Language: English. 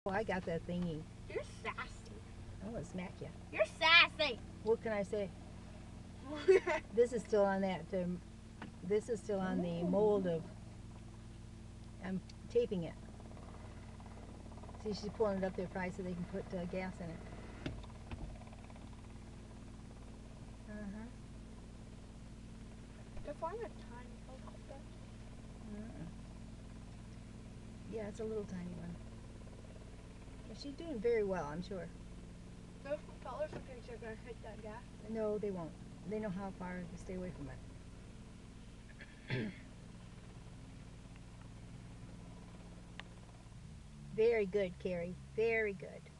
Oh, I got that thingy. You're sassy. I want to smack you. You're sassy. What can I say? This is still on that. This is still on the mold of. I'm taping it. See, she's pulling it up there probably so they can put gas in it. Uh-huh. If I'm a tiny helicopter. Yeah, it's a little tiny one. But she's doing very well, I'm sure. Those propellers are going to hit that gas. No, they won't. They know how far to stay away from it. Very good, Carrie. Very good.